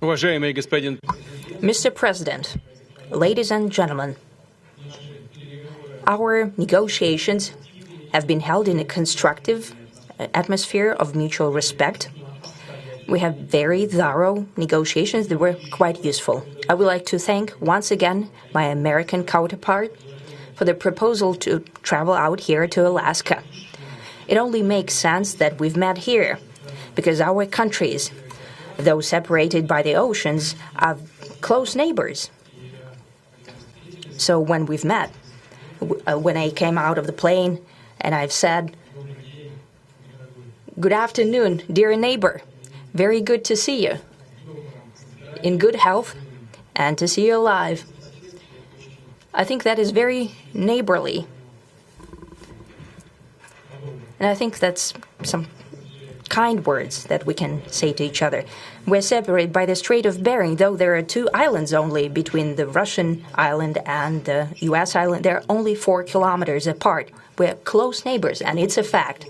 Mr. President, ladies and gentlemen, our negotiations have been held in a constructive atmosphere of mutual respect. We have very thorough negotiations that were quite useful. I would like to thank once again my American counterpart for the proposal to travel out here to Alaska. It only makes sense that we've met here, because our countries, though separated by the oceans, are close neighbors. So when we've met, when I came out of the plane and I've said, "Good afternoon, dear neighbor. Very good to see you. In good health and to see you alive." I think that is very neighborly. And I think that's some kind words that we can say to each other. We're separated by the Strait of Bering, though there are 2 islands only between the Russian island and the U.S. island. They're only 4 kilometers apart. We're close neighbors, and it's a fact.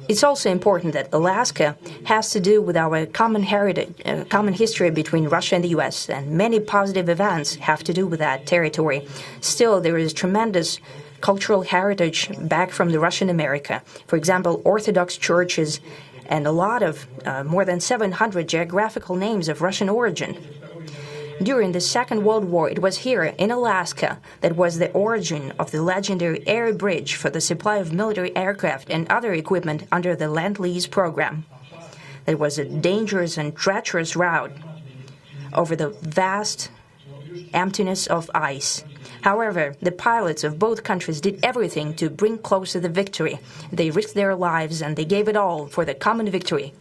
It's also important that Alaska has to do with our common heritage, common history between Russia and the U.S., and many positive events have to do with that territory. Still, there is tremendous cultural heritage back from the Russian America. For example, Orthodox churches and a lot of, more than 700 geographical names of Russian origin. During the Second World War, it was here in Alaska that was the origin of the legendary air bridge for the supply of military aircraft and other equipment under the Lend-Lease program. It was a dangerous and treacherous route over the vast emptiness of ice. However, the pilots of both countries did everything to bring closer the victory. They risked their lives and they gave it all for the common victory.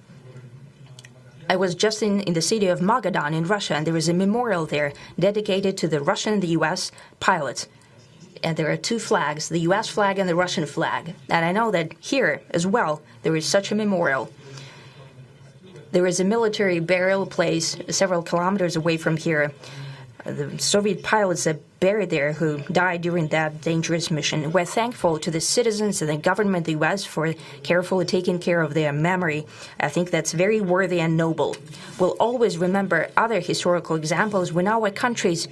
I was just in the city of Magadan in Russia, and there is a memorial there dedicated to the Russian and the U.S. pilots. And there are 2 flags, the U.S. flag and the Russian flag. And I know that here as well there is such a memorial. There is a military burial place several kilometers away from here. The Soviet pilots that buried there who died during that dangerous mission. We're thankful to the citizens and the government of the U.S. for carefully taking care of their memory. I think that's very worthy and noble. We'll always remember other historical examples when our countries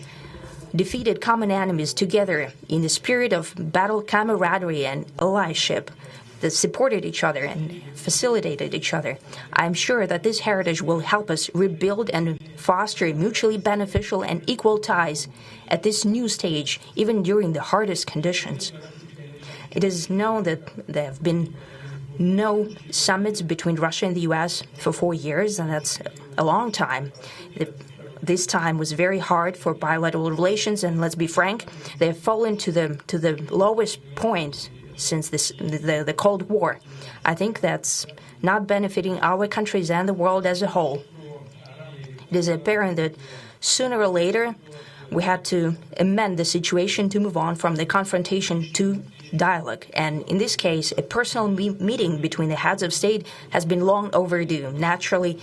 defeated common enemies together in the spirit of battle camaraderie and allyship that supported each other and facilitated each other. I'm sure that this heritage will help us rebuild and foster mutually beneficial and equal ties at this new stage, even during the hardest conditions. It is known that there have been no summits between Russia and the U.S. for 4 years, and that's a long time. This time was very hard for bilateral relations, and let's be frank, they have fallen to the lowest point since the Cold War. I think that's not benefiting our countries and the world as a whole. It is apparent that sooner or later we had to amend the situation to move on from the confrontation to dialogue. And in this case, a personal meeting between the heads of state has been long overdue, naturally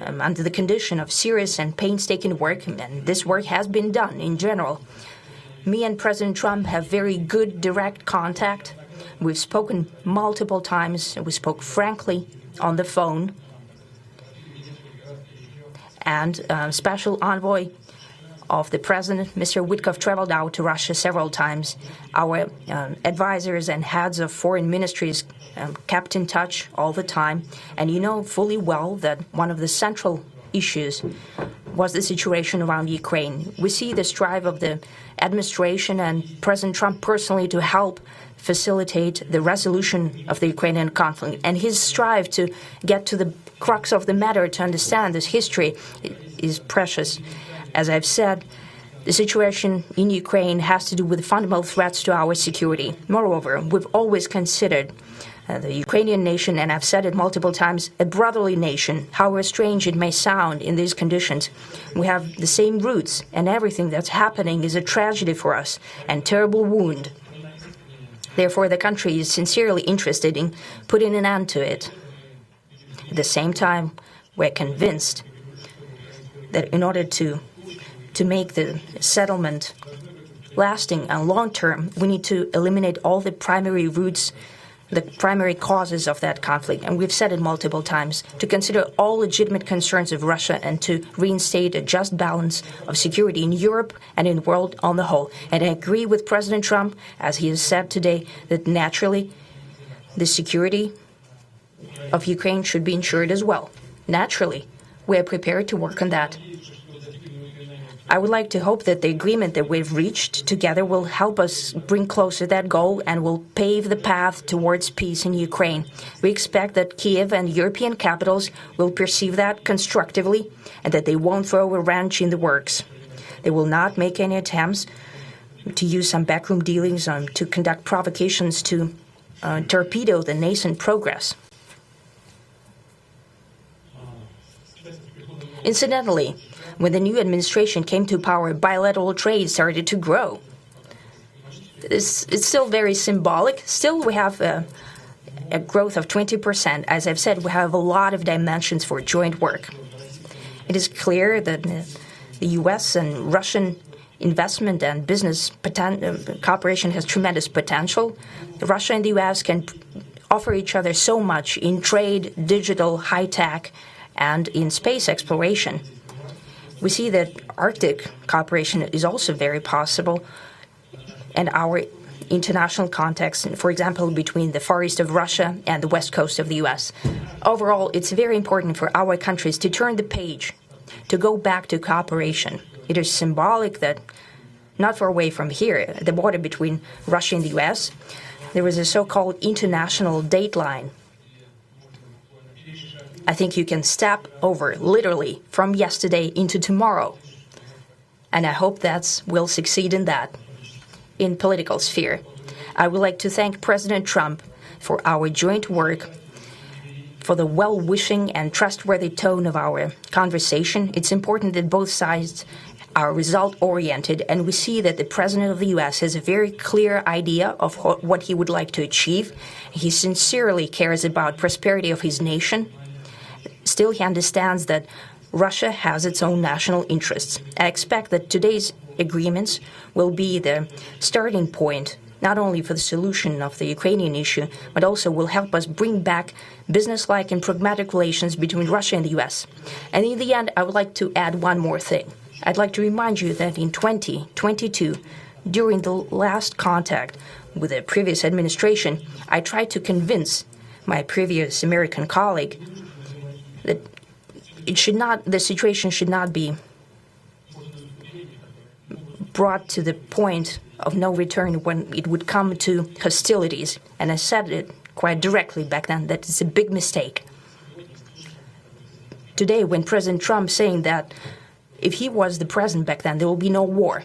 under the condition of serious and painstaking work, and this work has been done in general. Me and President Trump have very good direct contact. We've spoken multiple times. We spoke frankly on the phone. And Special Envoy of the President, Mr. Witkoff, traveled out to Russia several times. Our advisors and heads of foreign ministries kept in touch all the time. And you know fully well that one of the central issues was the situation around Ukraine. We see the strive of the administration and President Trump personally to help facilitate the resolution of the Ukrainian conflict. And his strive to get to the crux of the matter, to understand this history, is precious. As I've said, the situation in Ukraine has to do with fundamental threats to our security. Moreover, we've always considered the Ukrainian nation, and I've said it multiple times, a brotherly nation, however strange it may sound in these conditions. We have the same roots, and everything that's happening is a tragedy for us and terrible wound. Therefore, the country is sincerely interested in putting an end to it. At the same time, we're convinced that in order to make the settlement lasting and long-term, we need to eliminate all the primary roots the primary causes of that conflict, and we've said it multiple times, to consider all legitimate concerns of Russia and to reinstate a just balance of security in Europe and in the world on the whole. And I agree with President Trump, as he has said today, that naturally the security of Ukraine should be ensured as well. Naturally, we are prepared to work on that. I would like to hope that the agreement that we've reached together will help us bring closer that goal and will pave the path towards peace in Ukraine. We expect that Kiev and European capitals will perceive that constructively and that they won't throw a wrench in the works. They will not make any attempts to use some backroom dealings to conduct provocations to torpedo the nascent progress. Incidentally, when the new administration came to power, bilateral trade started to grow. It's still very symbolic. Still, we have a growth of 20%. As I've said, we have a lot of dimensions for joint work. It is clear that the U.S. and Russian investment and business cooperation has tremendous potential. Russia and the U.S. can offer each other so much in trade, digital, high-tech, and in space exploration. We see that Arctic cooperation is also very possible, and our international context, for example, between the Far East of Russia and the West Coast of the U.S. Overall, it's very important for our countries to turn the page, to go back to cooperation. It is symbolic that not far away from here, at the border between Russia and the U.S., there was a so-called international date line. I think you can step over, literally, from yesterday into tomorrow. And I hope that we'll succeed in that, in political sphere. I would like to thank President Trump for our joint work, for the well-wishing and trustworthy tone of our conversation. It's important that both sides are result-oriented, and we see that the President of the U.S. has a very clear idea of what he would like to achieve. He sincerely cares about prosperity of his nation. Still, he understands that Russia has its own national interests. I expect that today's agreements will be the starting point, not only for the solution of the Ukrainian issue, but also will help us bring back businesslike and pragmatic relations between Russia and the U.S. And in the end, I would like to add one more thing. I'd like to remind you that in 2022, during the last contact with the previous administration, I tried to convince my previous American colleague that the situation should not be brought to the point of no return when it would come to hostilities. And I said it quite directly back then that it's a big mistake. Today, when President Trump saying that if he was the president back then, there will be no war.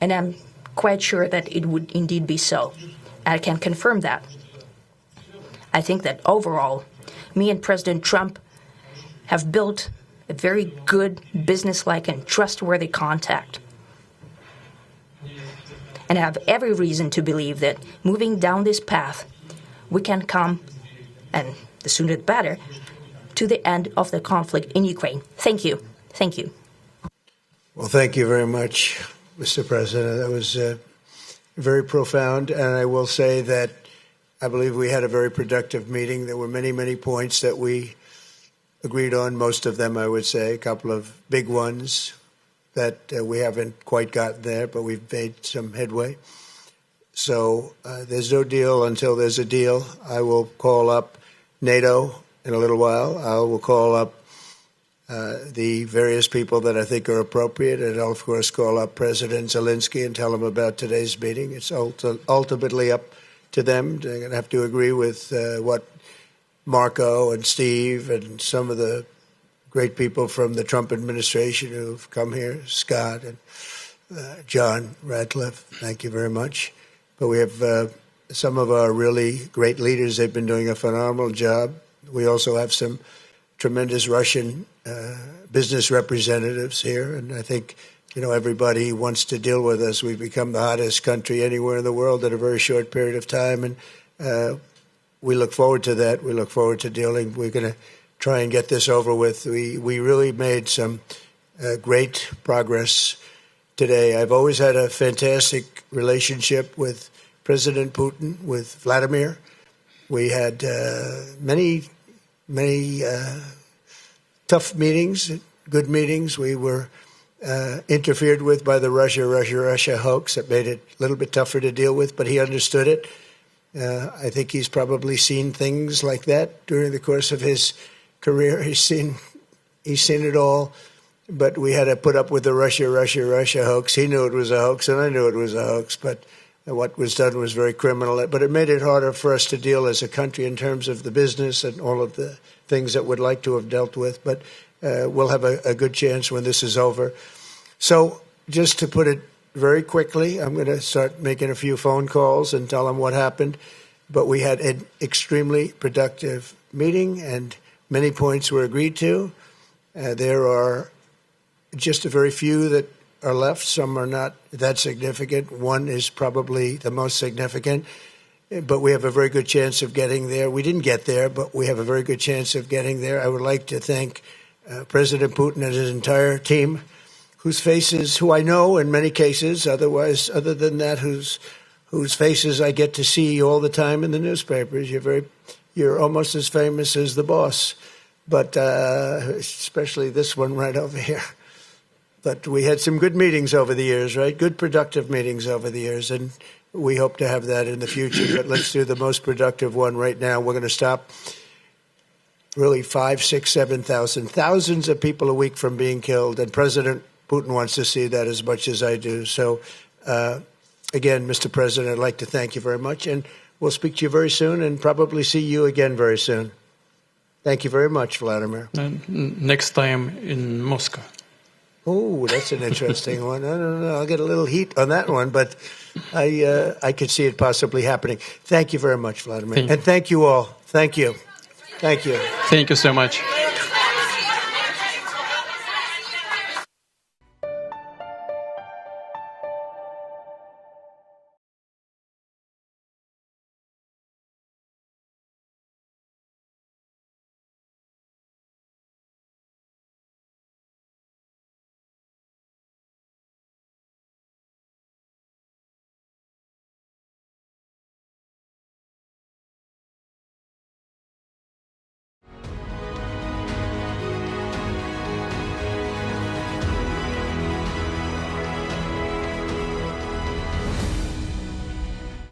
And I'm quite sure that it would indeed be so. I can confirm that. I think that overall, me and President Trump have built a very good, businesslike, and trustworthy contact. And I have every reason to believe that moving down this path, we can come, and the sooner the better, to the end of the conflict in Ukraine. Thank you. Thank you. Well, thank you very much, Mr. President. That was very profound. And I will say that I believe we had a very productive meeting. There were many, many points that we agreed on, most of them, I would say, a couple of big ones that we haven't quite gotten there, but we've made some headway. So there's no deal until there's a deal. I will call up NATO in a little while. I will call up the various people that I think are appropriate, and I'll, of course, call up President Zelensky and tell him about today's meeting. It's ultimately up to them. They're going to have to agree with what Marco and Steve and some of the great people from the Trump administration who've come here, Scott and John Ratcliffe, thank you very much. But we have some of our really great leaders. They've been doing a phenomenal job. We also have some tremendous Russian business representatives here, and I think everybody wants to deal with us. We've become the hottest country anywhere in the world in a very short period of time, and we look forward to that. We look forward to dealing. We're going to try and get this over with. We really made some great progress today. I've always had a fantastic relationship with President Putin, with Vladimir. We had many tough meetings, good meetings. We were interfered with by the Russia hoax. That made it a little bit tougher to deal with, but he understood it. I think he's probably seen things like that during the course of his career. He's seen it all, but we had to put up with the Russia hoax. He knew it was a hoax, and I knew it was a hoax, but what was done was very criminal. But it made it harder for us to deal as a country in terms of the business and all of the things that we'd like to have dealt with. But we'll have a good chance when this is over. So just to put it very quickly, I'm going to start making a few phone calls and tell them what happened. But we had an extremely productive meeting, and many points were agreed to. There are just a very few that are left. Some are not that significant. One is probably the most significant, but we have a very good chance of getting there. We didn't get there, but we have a very good chance of getting there. I would like to thank President Putin and his entire team, who I know in many cases, other than that, whose faces I get to see all the time in the newspapers. You're almost as famous as the boss, but especially this one right over here. But we had some good meetings over the years, right? Good, productive meetings over the years, and we hope to have that in the future. But let's do the most productive one right now. We're going to stop really 5,000, 6,000, 7,000, thousands of people a week from being killed, and President Putin wants to see that as much as I do. So, again, Mr. President, I'd like to thank you very much, and we'll speak to you very soon and probably see you again very soon. Thank you very much, Vladimir. Next time in Moscow. Oh, that's an interesting one. I don't know. I'll get a little heat on that one, but I could see it possibly happening. Thank you very much, Vladimir. And thank you all. Thank you. Thank you. Thank you so much.